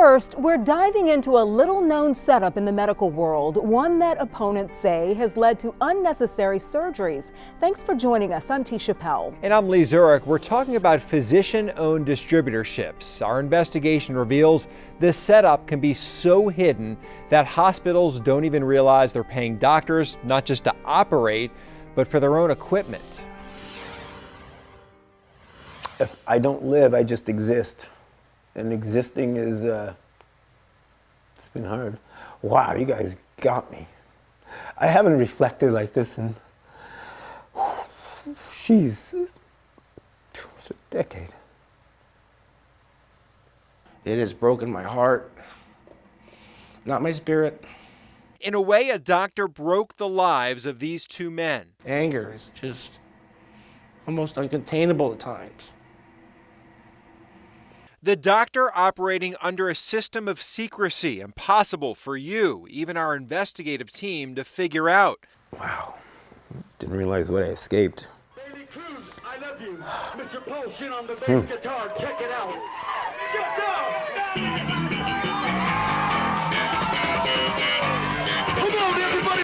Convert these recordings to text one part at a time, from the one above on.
first, we're diving into a little-known setup in the medical world, one that opponents say has led to unnecessary surgeries. Thanks for joining us. I'm Tisha Pell. And I'm Lee Zurik. We're talking about physician-owned distributorships. Our investigation reveals this setup can be so hidden that hospitals don't even realize they're paying doctors not just to operate, but for their own equipment. If I don't live, I just exist. And existing is, it's been hard. Wow, you guys got me. I haven't reflected like this in, it's a decade. It has broken my heart, not my spirit. In a way, a doctor broke the lives of these two men. Anger is just almost uncontainable at times. The doctor operating under a system of secrecy, impossible for you, even our investigative team, to figure out. Wow, didn't realize what I escaped. Bailey Cruz, I love you. Mr. Paulson on the bass guitar, check it out. Shut up! Come on, everybody!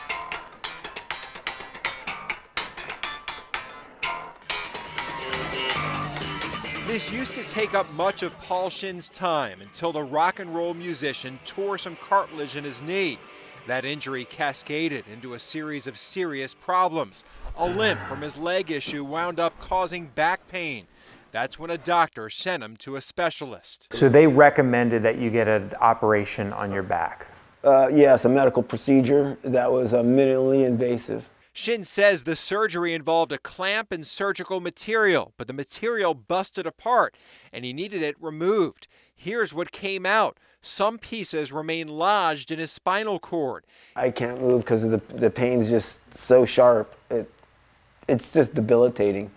This used to take up much of Paul Shin's time until the rock and roll musician tore some cartilage in his knee. That injury cascaded into a series of serious problems. A limp from his leg issue wound up causing back pain. That's when a doctor sent him to a specialist. So they recommended that you get an operation on your back? Yes, a medical procedure that was minimally invasive. Shin says the surgery involved a clamp and surgical material, but the material busted apart and he needed it removed. Here's what came out. Some pieces remain lodged in his spinal cord. I can't move because the pain's just so sharp. It's just debilitating.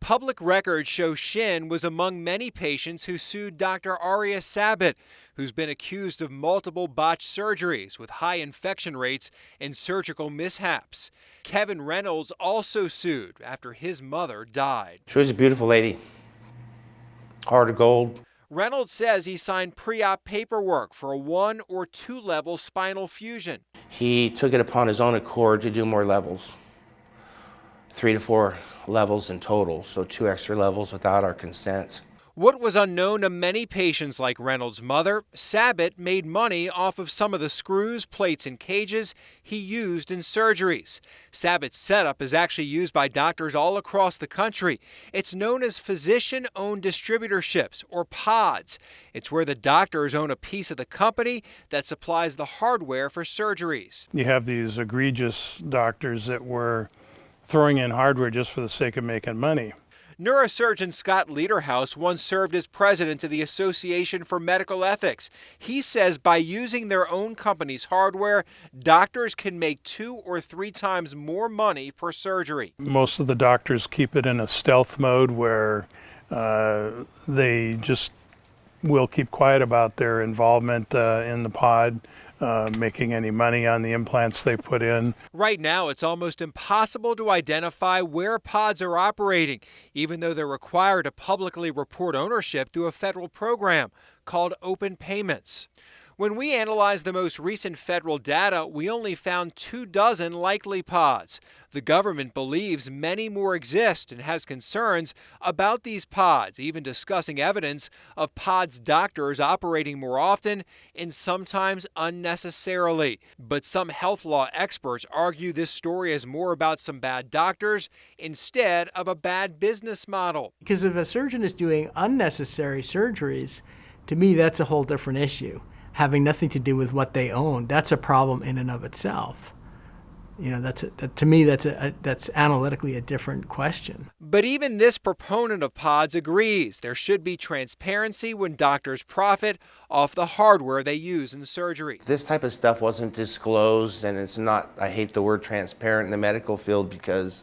Public records show Shin was among many patients who sued Dr. Arya Sabit, who's been accused of multiple botched surgeries with high infection rates and surgical mishaps. Kevin Reynolds also sued after his mother died. She was a beautiful lady, heart of gold. Reynolds says he signed pre-op paperwork for a 1 or 2 level spinal fusion. He took it upon his own accord to do more levels. 3 to 4 levels in total, so 2 extra levels without our consent. What was unknown to many patients like Reynolds' mother, Sabit made money off of some of the screws, plates, and cages he used in surgeries. Sabit's setup is actually used by doctors all across the country. It's known as physician-owned distributorships, or pods. It's where the doctors own a piece of the company that supplies the hardware for surgeries. You have these egregious doctors that were throwing in hardware just for the sake of making money. Neurosurgeon Scott Lederhouse once served as president of the Association for Medical Ethics. He says by using their own company's hardware, doctors can make 2 or 3 times more money per surgery. Most of the doctors keep it in a stealth mode where they just will keep quiet about their involvement in the pod, making any money on the implants they put in. Right now, it's almost impossible to identify where pods are operating, even though they're required to publicly report ownership through a federal program called Open Payments. When we analyzed the most recent federal data, we only found 24 likely pods. The government believes many more exist and has concerns about these pods, even discussing evidence of pods doctors operating more often and sometimes unnecessarily. But some health law experts argue this story is more about some bad doctors instead of a bad business model. Because if a surgeon is doing unnecessary surgeries, to me that's a whole different issue. Having nothing to do with what they own, that's a problem in and of itself. You know, that's analytically a different question. But even this proponent of pods agrees there should be transparency when doctors profit off the hardware they use in surgery. This type of stuff wasn't disclosed, and it's not, I hate the word transparent in the medical field because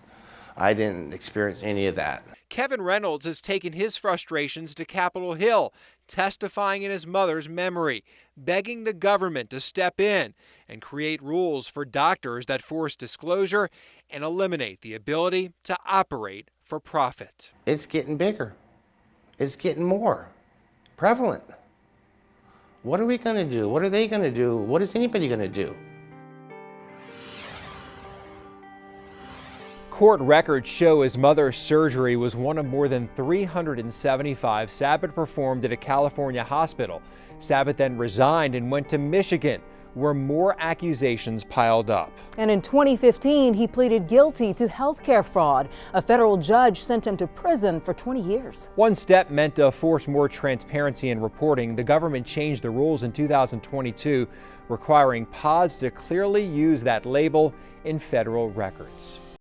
I didn't experience any of that. Kevin Reynolds has taken his frustrations to Capitol Hill, testifying in his mother's memory, begging the government to step in and create rules for doctors that force disclosure and eliminate the ability to operate for profit. It's getting bigger. It's getting more prevalent. What are we going to do? What are they going to do? What is anybody going to do? Court records show his mother's surgery was one of more than 375 Sabbath performed at a California hospital. Sabbath then resigned and went to Michigan, where more accusations piled up. And in 2015, he pleaded guilty to healthcare fraud. A federal judge sent him to prison for 20 years. One step meant to force more transparency in reporting. The government changed the rules in 2022, requiring pods to clearly use that label in federal records.